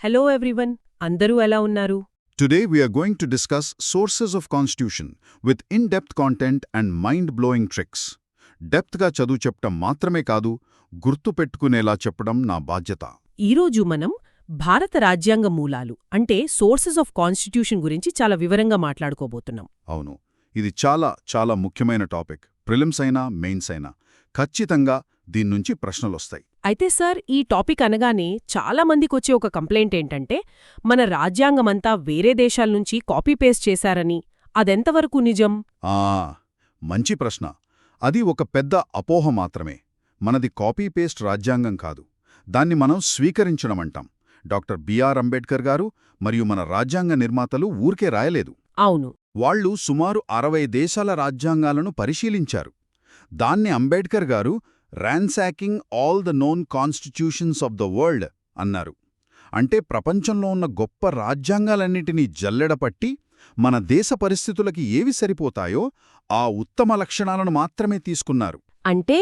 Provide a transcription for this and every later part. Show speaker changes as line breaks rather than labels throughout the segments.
Hello everyone, అందరూ ఎలా ఉన్నారు?
Today we are going to discuss sources of constitution with in-depth content and mind-blowing tricks. డెప్త్గా చదువు చెప్పడం మాత్రమే కాదు, గుర్తుపెట్టుకునేలా చెప్పడం నా బాధ్యత.
ఈరోజు మనం భారత రాజ్యాంగ మూలాలు అంటే సోర్సెస్ ఆఫ్ కాన్స్టిట్యూషన్ గురించి చాలా వివరంగా మాట్లాడుకోబోతున్నాం.
అవును, ఇది చాలా చాలా ముఖ్యమైన టాపిక్. ప్రిలిమ్స్ అయినా మెయిన్స్ అయినా ఖచ్చితంగా దీన్నుంచి ప్రశ్నలొస్తాయి.
అయితే సార్, ఈ టాపిక్ అనగానే చాలా మందికొచ్చే ఒక కంప్లైంట్ ఏంటంటే మన రాజ్యాంగమంతా వేరే దేశాల నుంచి కాపీ పేస్ట్ చేశారని. అదెంతవరకు నిజం?
మంచి ప్రశ్న. అది ఒక పెద్ద అపోహ మాత్రమే. మనది కాపీ పేస్ట్ రాజ్యాంగం కాదు, దాన్ని మనం స్వీకరించడమంటాం. డాక్టర్ బిఆర్ అంబేడ్కర్ గారు మరియు మన రాజ్యాంగ నిర్మాతలు ఊరికే రాయలేదు.
అవును,
వాళ్లు సుమారు 60 దేశాల రాజ్యాంగాలను పరిశీలించారు. దాన్ని అంబేడ్కర్ గారు ransacking all the known constitutions of the world అన్నారు. అంటే ప్రపంచంలో ఉన్న గొప్ప రాజ్యాంగాలన్నిటినీ జల్లెడపట్టి మన దేశ పరిస్థితులకి ఏవి సరిపోతాయో ఆ ఉత్తమ లక్షణాలను మాత్రమే తీసుకున్నారు.
అంటే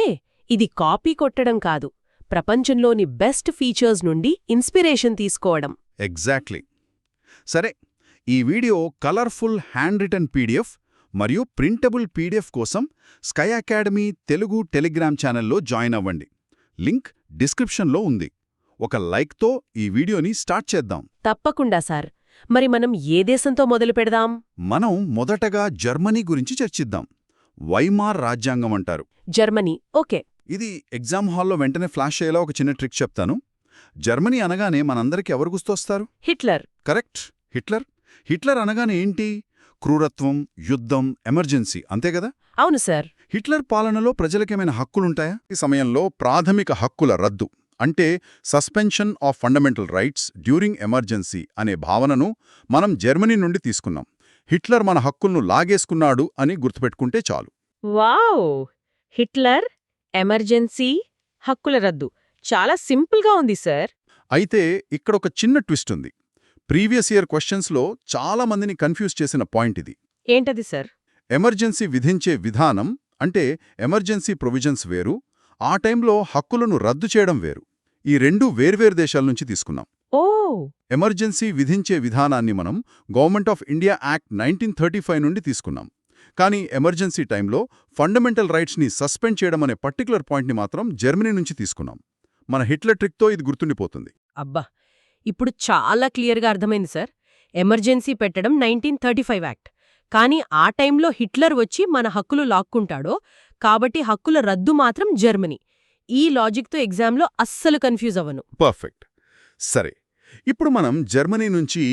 ఇది కాపీ కొట్టడం కాదు, ప్రపంచంలోని బెస్ట్ ఫీచర్స్ నుండి ఇన్స్పిరేషన్ తీసుకోవడం.
ఎగ్జాక్ట్లీ. సరే, ఈ video colourful hand written PDF మరియు ప్రింటబుల్ పీడిఎఫ్ కోసం స్కై అకాడమీ తెలుగు టెలిగ్రామ్ ఛానల్లో జాయిన్ అవ్వండి. లింక్ డిస్క్రిప్షన్లో ఉంది. ఒక లైక్తో ఈ వీడియోని స్టార్ట్ చేద్దాం.
తప్పకుండా సార్. మరి మనం ఏ దేశంతో మొదలు పెడదాం?
మనం మొదటగా జర్మనీ గురించి చర్చిద్దాం. వైమార్ రాజ్యాంగం అంటారు.
Germany, okay.
ఇది ఎగ్జామ్ హాల్లో వెంటనే ఫ్లాష్ అయ్యేలా ఒక చిన్న ట్రిక్ చెప్తాను. జర్మనీ అనగానే మనందరికీ ఎవరు గుర్తొస్తారు?
హిట్లర్.
Correct, Hitler. హిట్లర్ అనగానే ఏంటి? క్రూరత్వం, యుద్ధం, ఎమర్జెన్సీ, అంతేగదా?
అవును సార్.
హిట్లర్ పాలనలో ప్రజలకేమైనా హక్కులుంటాయా? ఈ సమయంలో ప్రాథమిక హక్కుల రద్దు అంటే suspension of fundamental rights during emergency అనే భావనను మనం జర్మనీ నుండి తీసుకున్నాం. హిట్లర్ మన హక్కులను లాగేసుకున్నాడు అని గుర్తుపెట్టుకుంటే చాలు.
వావ్! హిట్లర్, ఎమర్జెన్సీ, హక్కుల రద్దు చాలా సింపుల్గా ఉంది సార్.
అయితే ఇక్కడొక చిన్న ట్విస్ట్ ఉంది. ప్రీవియస్ ఇయర్ క్వశ్చన్స్లో చాలా మందిని కన్ఫ్యూజ్ చేసిన పాయింట్ ఇది.
ఏంటది సార్?
ఎమర్జెన్సీ విధించే విధానం అంటే ఎమర్జెన్సీ ప్రొవిజన్స్ వేరు, ఆ టైంలో హక్కులను రద్దు చేయడం వేరు. ఈ రెండూ వేర్వేరు దేశాల నుంచి తీసుకున్నాం.
ఓ!
ఎమర్జెన్సీ విధించే విధానాన్ని మనం గవర్నమెంట్ ఆఫ్ ఇండియా యాక్ట్ 1935 నుండి తీసుకున్నాం. కానీ ఎమర్జెన్సీ టైంలో ఫండమెంటల్ రైట్స్ని సస్పెండ్ చేయడం అనే పర్టికులర్ పాయింట్ని మాత్రం జర్మనీ నుంచి తీసుకున్నాం. మన హిట్లర్ ట్రిక్తో ఇది గుర్తుండిపోతుంది.
అబ్బా, ఇప్పుడు చాలా క్లియర్గా అర్థమైంది సార్. ఎమర్జెన్సీ పెట్టడం 1935 యాక్ట్. కానీ ఆ టైంలో హిట్లర్ వచ్చి మన హక్కులు లాక్కుంటాడో, కాబట్టి హక్కుల రద్దు మాత్రం జర్మనీ. ఈ లాజిక్తో ఎగ్జామ్లో అస్సలు కన్ఫ్యూజ్ అవ్వను.
పర్ఫెక్ట్. సరే, ఇప్పుడు మనం జర్మనీ నుంచి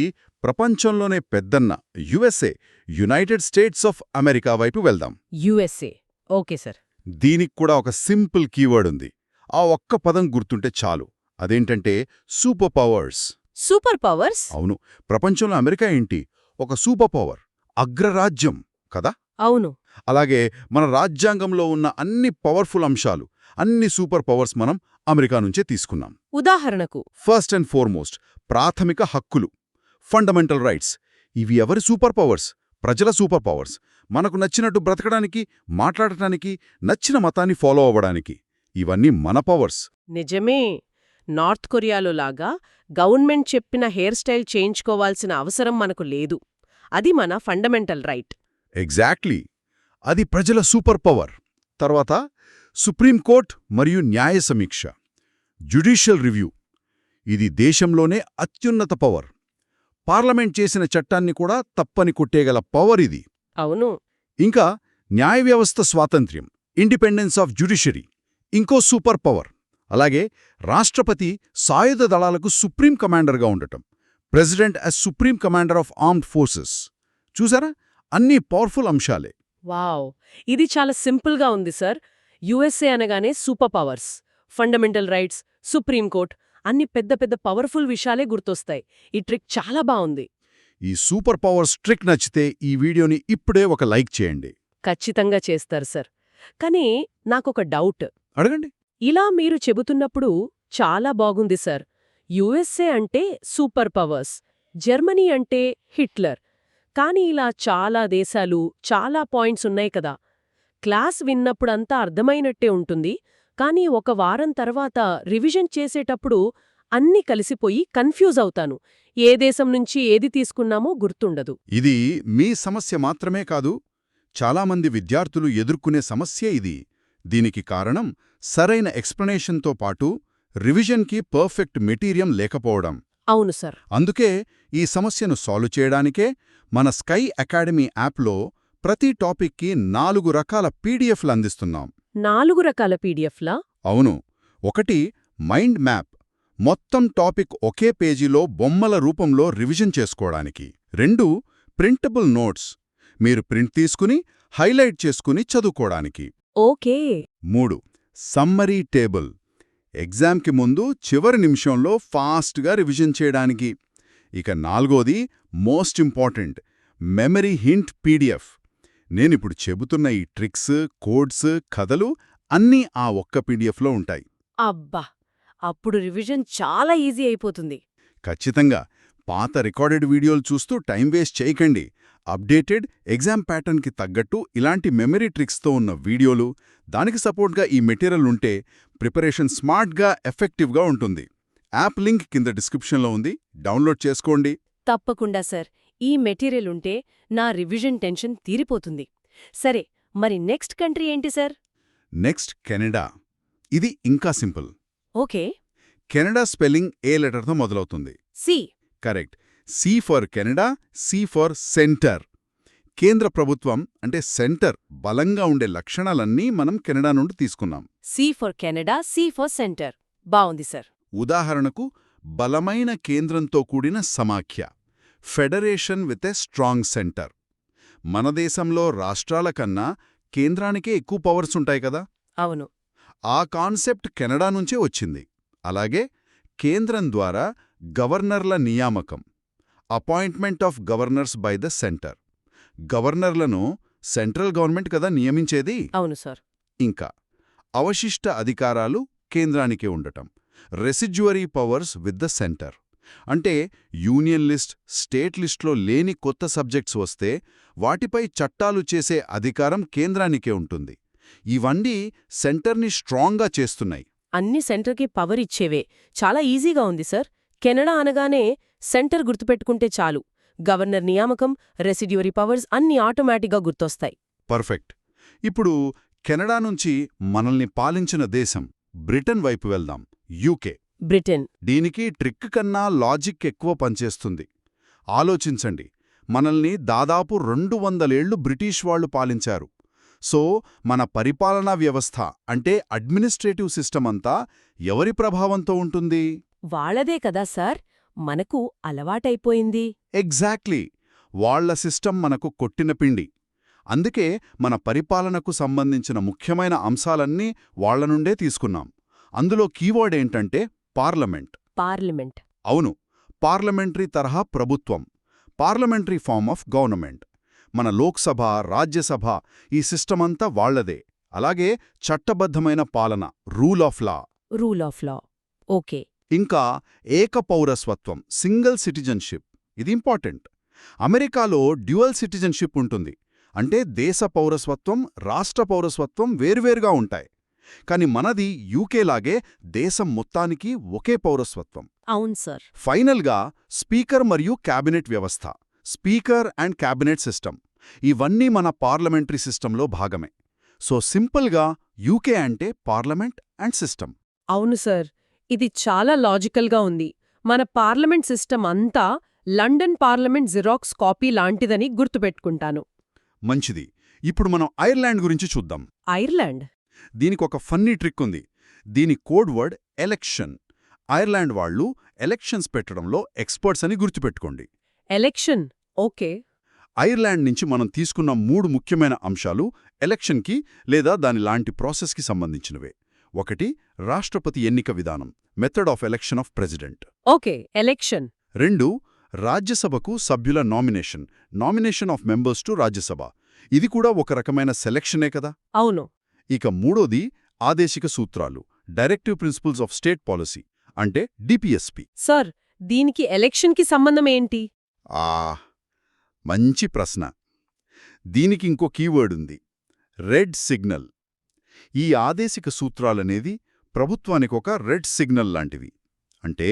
ప్రపంచంలోనే పెద్దన్న USA, United states of America వైపు వెళ్దాం.
USA, okay sir.
దీనికి కూడా ఒక సింపుల్ కీవర్డ్ ఉంది. ఆ ఒక్క పదం గుర్తుంటే చాలు. అదేంటంటే సూపర్ పవర్స్.
Super powers?
అవును, ప్రపంచంలో అమెరికా ఏంటి? ఒక సూపర్ పవర్, అగ్రరాజ్యం కదా?
అవును.
అలాగే మన రాజ్యాంగంలో ఉన్న అన్ని పవర్ఫుల్ అంశాలు, అన్ని సూపర్ పవర్స్ మనం అమెరికా నుంచే తీసుకున్నాం.
ఉదాహరణకు
ఫస్ట్ అండ్ ఫార్మోస్ట్ ప్రాథమిక హక్కులు, ఫండమెంటల్ రైట్స్. ఇవి ఎవరి సూపర్ పవర్స్? ప్రజల సూపర్ పవర్స్. మనకు నచ్చినట్టు బ్రతకడానికి, మాట్లాడటానికి, నచ్చిన మతాన్ని ఫాలో అవ్వడానికి. ఇవన్నీ మన పవర్స్.
నిజమే. నార్త్ కొరియాలో లాగా గవర్నమెంట్ చెప్పిన హెయిర్ స్టైల్ చేయించుకోవాల్సిన అవసరం మనకు లేదు. అది మన ఫండమెంటల్ రైట్.
ఎగ్జాక్ట్లీ, అది ప్రజల సూపర్ పవర్. తర్వాత సుప్రీంకోర్టు మరియు న్యాయ సమీక్ష, జ్యుడిషియల్ రివ్యూ. ఇది దేశంలోనే అత్యున్నత పవర్. పార్లమెంట్ చేసిన చట్టాన్ని కూడా తప్పని కొట్టేగల పవర్ ఇది.
అవును.
ఇంకా న్యాయ వ్యవస్థ స్వాతంత్ర్యం, ఇండిపెండెన్స్ ఆఫ్ జ్యుడిషరీ, ఇంకో సూపర్ పవర్. అలాగే రాష్ట్రపతి సాయుధ దళాలకు సుప్రీం కమాండర్గా ఉండటం, president as supreme commander of armed forces. చూసారా, అన్నీ పవర్ఫుల్ అంశాలే.
వావ్, ఇది చాలా సింపుల్గా ఉంది సార్. యుఎస్ఏ అనగానే super powers, fundamental rights, supreme court, అన్ని పెద్ద పెద్ద పవర్ఫుల్ విషయాలే గుర్తొస్తాయి. ఈ ట్రిక్ చాలా బావుంది.
ఈ సూపర్ పవర్స్ ట్రిక్ నచ్చితే ఈ వీడియోని ఇప్పుడే ఒక లైక్ చేయండి.
ఖచ్చితంగా చేస్తారు సార్. కానీ నాకొక డౌట్.
అడగండి.
ఇలా మీరు చెబుతున్నప్పుడు చాలా బాగుంది సార్. యుఎస్ఏ అంటే సూపర్ పవర్స్, జర్మనీ అంటే హిట్లర్. కానీ ఇలా చాలా దేశాలు, చాలా పాయింట్స్ ఉన్నాయి కదా. క్లాస్ విన్నప్పుడంతా అర్థమైనట్టే ఉంటుంది, కానీ ఒక వారం తర్వాత రివిజన్ చేసేటప్పుడు అన్నీ కలిసిపోయి కన్ఫ్యూజ్ అవుతాను. ఏ దేశం నుంచి ఏది తీసుకున్నామో గుర్తుండదు.
ఇది మీ సమస్య మాత్రమే కాదు, చాలామంది విద్యార్థులు ఎదుర్కొనే సమస్యే ఇది. దీనికి కారణం సరైన ఎక్స్ప్లెనేషన్తో పాటు రివిజన్కి పర్ఫెక్ట్ మెటీరియం లేకపోవడం.
అవును సార్.
అందుకే ఈ సమస్యను సాల్వ్ చేయడానికే మన స్కై అకాడమీ యాప్లో ప్రతి టాపిక్కి 4 రకాల పీడిఎఫ్లు అందిస్తున్నాం.
4 రకాల పీడిఎఫ్లా?
అవును. ఒకటి మైండ్ మ్యాప్, మొత్తం టాపిక్ ఒకే పేజీలో బొమ్మల రూపంలో రివిజన్ చేసుకోవడానికి. 2 ప్రింటబుల్ నోట్స్, మీరు ప్రింట్ తీసుకుని హైలైట్ చేసుకుని చదువుకోవడానికి.
ఓకే.
3 సమ్మరీ టేబుల్, ఎగ్జామ్కి ముందు చివరి నిమిషంలో ఫాస్ట్గా రివిజన్ చేయడానికి. ఇక 4ది most important memory hint PDF. నేనిప్పుడు చెబుతున్న ఈ ట్రిక్స్, కోడ్స్, కథలు అన్నీ ఆ ఒక్క పీడిఎఫ్లో ఉంటాయి.
అబ్బా! అప్పుడు రివిజన్ చాలా ఈజీ అయిపోతుంది.
ఖచ్చితంగా. పాత రికార్డెడ్ వీడియోలు చూస్తూ టైం వేస్ట్ చేయకండి. అప్డేటెడ్ ఎగ్జామ్ ప్యాటర్న్కి తగ్గట్టు ఇలాంటి మెమరీ ట్రిక్స్తో ఉన్న వీడియోలు, దానికి సపోర్ట్గా ఈ మెటీరియల్ ఉంటే ప్రిపరేషన్ స్మార్ట్గా, ఎఫెక్టివ్గా ఉంటుంది. యాప్ లింక్ కింద డిస్క్రిప్షన్లో ఉంది, డౌన్లోడ్ చేసుకోండి.
తప్పకుండా సార్. ఈ మెటీరియల్ ఉంటే నా రివిజన్ టెన్షన్ తీరిపోతుంది. సరే, మరి నెక్స్ట్ కంట్రీ ఏంటి సార్?
Next Canada. ఇది ఇంకా సింపుల్.
ఓకే.
కెనడా స్పెల్లింగ్ ఏ లెటర్తో మొదలవుతుంది?
C.
Correct. C for Canada, C for centre. కేంద్ర ప్రభుత్వం అంటే సెంటర్ బలంగా ఉండే లక్షణాలన్నీ మనం కెనడా నుండి తీసుకున్నాం.
C for Canada, C for centre. బావుంది సార్.
ఉదాహరణకు బలమైన కేంద్రంతో కూడిన సమాఖ్య, federation with a strong centre. మన దేశంలో రాష్ట్రాల కన్నా కేంద్రానికే ఎక్కువ పవర్స్ ఉంటాయి కదా.
అవును.
ఆ కాన్సెప్ట్ కెనడా నుంచే వచ్చింది. అలాగే కేంద్రం ద్వారా గవర్నర్ల నియామకం, appointment of governors by the centre. గవర్నర్లను సెంట్రల్ గవర్నమెంట్ కదా నియమించేది.
అవును సార్.
ఇంకా అవశిష్ట అధికారాలు కేంద్రానికే ఉండటం, residuary powers with the centre. అంటే యూనియన్ లిస్ట్, స్టేట్ లిస్ట్లో లేని కొత్త సబ్జెక్ట్స్ వస్తే వాటిపై చట్టాలు చేసే అధికారం కేంద్రానికే ఉంటుంది. ఇవన్నీ సెంటర్ని స్ట్రాంగ్గా చేస్తున్నాయి.
అన్ని సెంటర్కి పవర్ ఇచ్చేవే. చాలా ఈజీగా ఉంది సార్. కెనడా అనగానే సెంటర్ గుర్తుపెట్టుకుంటే చాలు. గవర్నర్ నియామకం, రెసిడ్యూరీ పవర్స్ అన్నీ ఆటోమేటిక్గా గుర్తొస్తాయి.
పర్ఫెక్ట్. ఇప్పుడు కెనడా నుంచి మనల్ని పాలించిన దేశం బ్రిటన్ వైపు వెళ్దాం. యూకే.
బ్రిటన్.
దీనికి ట్రిక్ కన్నా లాజిక్ ఎక్కువ పనిచేస్తుంది. ఆలోచించండి, మనల్ని దాదాపు 200 ఏళ్లు బ్రిటిష్ వాళ్లు పాలించారు. సో మన పరిపాలనా వ్యవస్థ అంటే అడ్మినిస్ట్రేటివ్ సిస్టమ్ అంతా ఎవరి ప్రభావంతో ఉంటుంది?
వాళ్లదే కదా సార్. మనకు అలవాటైపోయింది.
ఎగ్జాక్ట్లీ. వాళ్ల సిస్టమ్ మనకు కొట్టిన పిండి. అందుకే మన పరిపాలనకు సంబంధించిన ముఖ్యమైన అంశాలన్నీ వాళ్ల నుండే తీసుకున్నాం. అందులో కీవర్డ్ ఏంటంటే పార్లమెంట్.
పార్లమెంట్.
అవును, పార్లమెంటరీ తరహా ప్రభుత్వం, పార్లమెంటరీ ఫార్మ్ ఆఫ్ గవర్నమెంట్. మన లోక్సభ, రాజ్యసభ ఈ సిస్టమంతా వాళ్లదే. అలాగే చట్టబద్ధమైన పాలన, rule of law.
Rule of law. Okay.
ఇంకా ఏకపౌరస్వత్వం, సింగిల్ సిటిజన్షిప్. ఇది ఇంపార్టెంట్. అమెరికాలో డ్యుయల్ సిటిజన్షిప్ ఉంటుంది. అంటే దేశ పౌరస్వత్వం, రాష్ట్ర పౌరస్వత్వం వేర్వేరుగా ఉంటాయి. కాని మనది యూకేలాగే దేశం మొత్తానికి ఒకే పౌరస్వత్వం.
అవును సార్.
ఫైనల్గా స్పీకర్ మరియు క్యాబినెట్ వ్యవస్థ, స్పీకర్ అండ్ క్యాబినెట్ సిస్టమ్. ఇవన్నీ మన పార్లమెంటరీ సిస్టంలో భాగమే. సో సింపుల్గా యూకే అంటే పార్లమెంట్ అండ్ సిస్టమ్.
అవును సార్. ఇది చాలా లాజికల్గా ఉంది. మన పార్లమెంట్ సిస్టమ్ అంతా లండన్ పార్లమెంట్ జిరాక్స్ కాపీ లాంటిదని గుర్తుపెట్టుకుంటాను.
మంచిది. ఇప్పుడు మనం ఐర్లాండ్ గురించి చూద్దాం.
ఐర్లాండ్.
దీనికొక ఫన్నీ ట్రిక్ ఉంది. దీని కోడ్ వర్డ్ ఎలక్షన్. ఐర్లాండ్ వాళ్ళు ఎలక్షన్స్ పెట్టడంలో ఎక్స్పర్ట్స్ అని గుర్తుపెట్టుకోండి.
ఎలక్షన్. ఓకే.
ఐర్లాండ్ నుంచి మనం తీసుకున్న 3 ముఖ్యమైన అంశాలు ఎలక్షన్కి లేదా దాని లాంటి ప్రాసెస్కి సంబంధించినవే. 1 రాష్ట్రపతి ఎన్నిక విధానం, method of election of president.
Okay. Election.
2 రాజ్యసభకు సభ్యుల nomination, nomination of members to Rajya Sabha. ఇది కూడా ఒక రకమైన సెలక్షనే కదా.
అవును.
ఇక 3ది ఆదేశిక సూత్రాలు, directive principles of state policy, అంటే డిపిఎస్పి.
సార్, దీనికి ఎలక్షన్కి సంబంధం ఏంటి?
మంచి ప్రశ్న. దీనికి ఇంకో కీవర్డ్ ఉంది, రెడ్ సిగ్నల్. ఈ ఆదేశిక సూత్రాలనేది ప్రభుత్వానికొక రెడ్ సిగ్నల్ లాంటివి. అంటే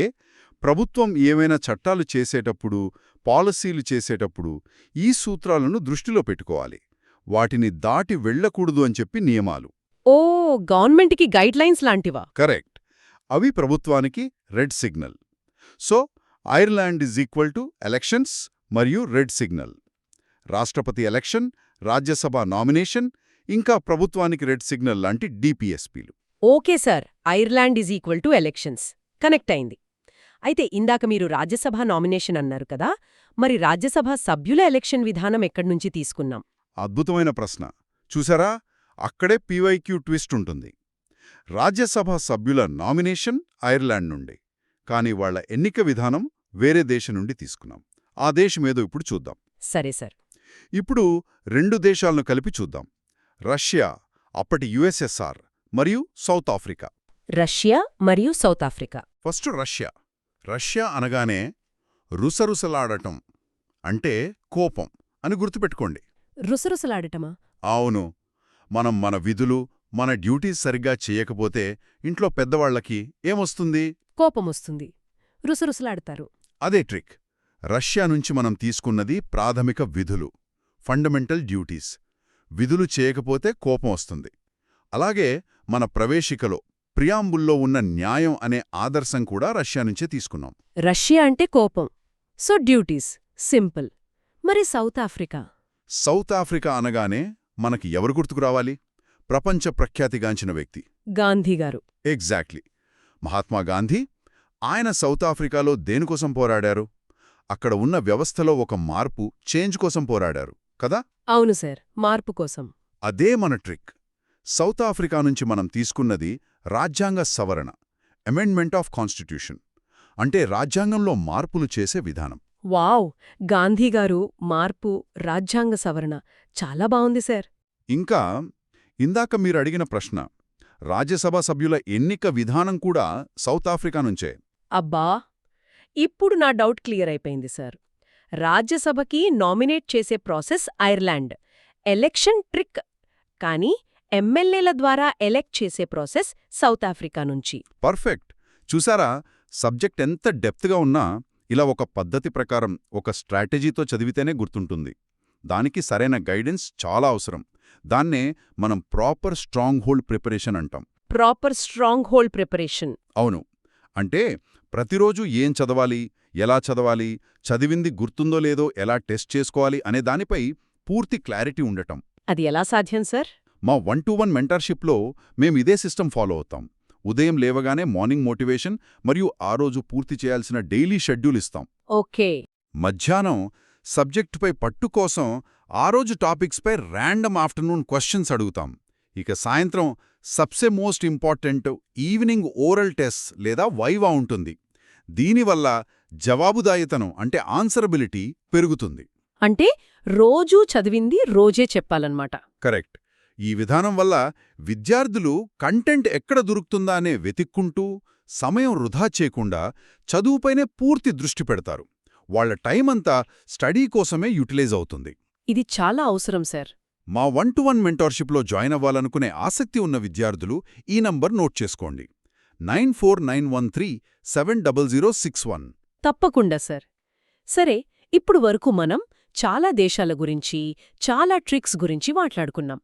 ప్రభుత్వం ఏవైనా చట్టాలు చేసేటప్పుడు, పాలసీలు చేసేటప్పుడు ఈ సూత్రాలను దృష్టిలో పెట్టుకోవాలి. వాటిని దాటి వెళ్లకూడదు అని చెప్పి నియమాలు.
ఓ, గవర్నమెంట్కి గైడ్లైన్స్ లాంటివా?
కరెక్ట్. అవి ప్రభుత్వానికి red signal. So Ireland is equal to elections మరియు రెడ్ సిగ్నల్. రాష్ట్రపతి ఎలక్షన్, రాజ్యసభ నామినేషన్, ఇంకా ప్రభుత్వానికి రెడ్ సిగ్నల్ లాంటి డిపిఎస్పీలు.
Okay sir, Ireland is equal to elections. Connect అయింది. అయితే ఇందాక మీరు రాజ్యసభ నామినేషన్ అన్నారు కదా, మరి రాజ్యసభ సభ్యుల ఎలక్షన్ విధానం ఎక్కడ్నుంచి తీసుకున్నాం?
అద్భుతమైన ప్రశ్న. చూసారా, అక్కడే పీవైక్యూ ట్విస్ట్ ఉంటుంది. రాజ్యసభ సభ్యుల నామినేషన్ ఐర్లాండ్ నుండి, కానీ వాళ్ల ఎన్నిక విధానం వేరే దేశం నుండి తీసుకున్నాం. ఆ దేశమేదో ఇప్పుడు చూద్దాం.
సరే సార్.
ఇప్పుడు 2 దేశాలను కలిపి చూద్దాం. రష్యా, అప్పటి యుఎస్ఎస్ఆర్, మరియు సౌత్ ఆఫ్రికా.
రష్యా మరియు south Africa.
First Russia. Russia అనగానే రుసరుసలాడటం అంటే కోపం అని గుర్తుపెట్టుకోండి.
రుసరుసలాడటమా?
అవును. మనం మన విధులు, మన డ్యూటీస్ సరిగ్గా చేయకపోతే ఇంట్లో పెద్దవాళ్లకి ఏమొస్తుంది?
కోపమొస్తుంది. రుసరుసలాడతారు.
అదే ట్రిక్. రష్యా నుంచి మనం తీసుకున్నది ప్రాథమిక విధులు, ఫండమెంటల్ డ్యూటీస్. విధులు చేయకపోతే కోపం వస్తుంది. అలాగే మన ప్రవేశికలో ప్రియాంబుల్లో ఉన్న న్యాయం అనే ఆదర్శం కూడా రష్యా నుంచే తీసుకున్నాం.
రష్యా అంటే కోపం, సో డ్యూటీస్ సింపుల్. మరి సౌత్ ఆఫ్రికా?
సౌత్ ఆఫ్రికా అనగానే మనకి ఎవరు గుర్తుకు రావాలి? ప్రపంచ ప్రఖ్యాతిగాంచిన వ్యక్తి
గాంధీగారు.
ఎగ్జాక్ట్లీ, మహాత్మా గాంధీ. ఆయన సౌత్ ఆఫ్రికాలో దేనికోసం పోరాడారు? అక్కడ ఉన్న వ్యవస్థలో ఒక మార్పు, చేంజ్ కోసం పోరాడారు కదా?
అవును సార్, మార్పు కోసం.
అదే మన ట్రిక్. సౌత్ ఆఫ్రికా నుంచి మనం తీసుకున్నది రాజ్యాంగ సవరణ, అమెండ్మెంట్ ఆఫ్ కాన్స్టిట్యూషన్, అంటే రాజ్యాంగంలో మార్పులు చేసే విధానం.
వావ్! గాంధీగారు, మార్పు, రాజ్యాంగ సవరణ చాలా బావుంది సార్.
ఇంకా ఇందాక మీరు అడిగిన ప్రశ్న, రాజ్యసభ సభ్యుల ఎన్నిక విధానం కూడా సౌత్ ఆఫ్రికా నుంచే.
అబ్బా! ఇప్పుడు నా డౌట్ క్లియర్ అయిపోయింది సార్. రాజ్యసభకి నామినేట్ చేసే ప్రాసెస్ ఐర్లాండ్, ఎలక్షన్ ట్రిక్, కానీ ఎమ్మెల్యేల ద్వారా ఎలెక్ట్ చేసే ప్రాసెస్ సౌత్ ఆఫ్రికా నుంచి.
పర్ఫెక్ట్. చూసారా, సబ్జెక్ట్ ఎంత డెప్త్గా ఉన్నా ఇలా ఒక పద్ధతి ప్రకారం, ఒక స్ట్రాటజీతో చదివితేనే గుర్తుంటుంది. దానికి సరైన గైడెన్స్ చాలా అవసరం. దాన్నే మనం ప్రాపర్ స్ట్రాంగ్ హోల్డ్ ప్రిపరేషన్ అంటాం.
Proper strong hold preparation.
అవును. అంటే ప్రతిరోజు ఏం చదవాలి, ఎలా చదవాలి, చదివింది గుర్తుందో లేదో ఎలా టెస్ట్ చేసుకోవాలి అనే దానిపై పూర్తి క్లారిటీ ఉండటం.
అది ఎలా సాధ్యం సార్?
మా 1-to-1 మెంటర్షిప్లో మేమిదే సిస్టమ్ ఫాలో అవుతాం. ఉదయం లేవగానే మార్నింగ్ మోటివేషన్ మరియు ఆ రోజు పూర్తి చేయాల్సిన డైలీ షెడ్యూల్ ఇస్తాం.
ఓకే.
మధ్యాహ్నం సబ్జెక్టుపై పట్టు కోసం ఆ రోజు టాపిక్స్పై ర్యాండమ్ ఆఫ్టర్నూన్ క్వశ్చన్స్ అడుగుతాం. ఇక సాయంత్రం సబ్సే most important evening oral test లేదా వైవా ఉంటుంది. దీనివల్ల జవాబుదాయితనం అంటే ఆన్సరబిలిటీ పెరుగుతుంది.
అంటే రోజూ చదివింది రోజే చెప్పాలన్నమాట.
కరెక్ట్. ఈ విధానం వల్ల విద్యార్థులు కంటెంట్ ఎక్కడ దొరుకుతుందా అనే వెతిక్కుంటూ సమయం వృధా చేయకుండా చదువుపైనే పూర్తి దృష్టి పెడతారు. వాళ్ల టైమంతా స్టడీ కోసమే యూటిలైజ్ అవుతుంది.
ఇది చాలా అవసరం సార్.
మా 1-to-1 మెంటార్షిప్లో జాయిన్ అవ్వాలనుకునే ఆసక్తి ఉన్న విద్యార్థులు ఈ నంబర్ నోట్ చేసుకోండి: 9491370061.
తప్పకుండా సార్. సరే, ఇప్పుడు వరకు మనం చాలా దేశాల గురించి, చాలా ట్రిక్స్ గురించి మాట్లాడుకున్నాం.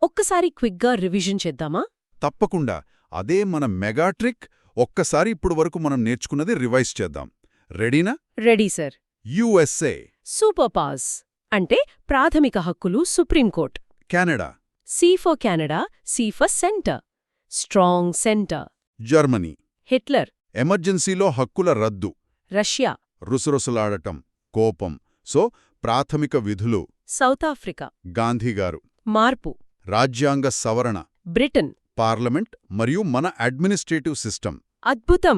ఒక్కసారి క్విక్గా రివిజన్ చేద్దామా?
తప్పకుండా. అదే మన మెగా ట్రిక్. ఒక్కసారి ఇప్పుడు వరకు మనం నేర్చుకున్నది రివైజ్ చేద్దాం. రెడీనా?
Ready sir.
USA.
Super pass అంటే ప్రాథమిక హక్కులు, supreme court.
Canada.
C for Canada, C for centre, strong centre.
Germany.
Hitler.
ఎమర్జెన్సీలో హక్కుల రద్దు.
రష్యా.
రుసరుసలాడటం, కోపం. సో ప్రాథమిక విధులు.
South Africa.
గాంధీగారు.
మార్పు.
రాజ్యాంగ సవరణ.
బ్రిటన్.
పార్లమెంట్ మరియు మన అడ్మినిస్ట్రేటివ్ సిస్టమ్.
అద్భుతం!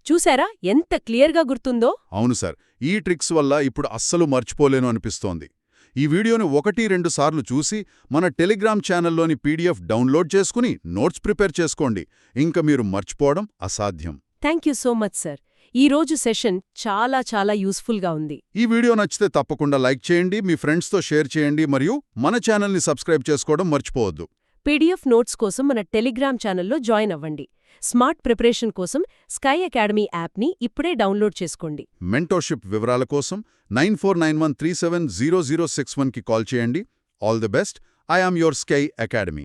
చూశారా ఎంత క్లియర్గా గుర్తుందో?
అవును సార్. ఈ ట్రిక్స్ వల్ల ఇప్పుడు అస్సలు మర్చిపోలేను అనిపిస్తోంది. ఈ వీడియోని 1-2 సార్లు చూసి మన టెలిగ్రామ్ ఛానల్లోని పీడీఎఫ్ డౌన్లోడ్ చేసుకుని నోట్స్ ప్రిపేర్ చేసుకోండి. ఇంక మీరు మర్చిపోవడం అసాధ్యం.
Thank you so much sir. ఈ రోజు సెషన్ చాలా చాలా యూస్ఫుల్గా ఉంది.
ఈ వీడియో నచ్చితే తప్పకుండా లైక్ చేయండి, మీ ఫ్రెండ్స్తో షేర్ చేయండి మరియు మన ఛానల్ని సబ్స్క్రైబ్ చేసుకోవడం మర్చిపోవద్దు.
పీడీఎఫ్ నోట్స్ కోసం మన టెలిగ్రామ్ ఛానల్లో జాయిన్ అవ్వండి. స్మార్ట్ ప్రిపరేషన్ కోసం స్కై అకాడమీ యాప్ని ఇప్పుడే డౌన్లోడ్ చేసుకోండి.
మెంటర్షిప్ వివరాల కోసం 9491370061కి కాల్ చేయండి. All the best. I am your sky academy.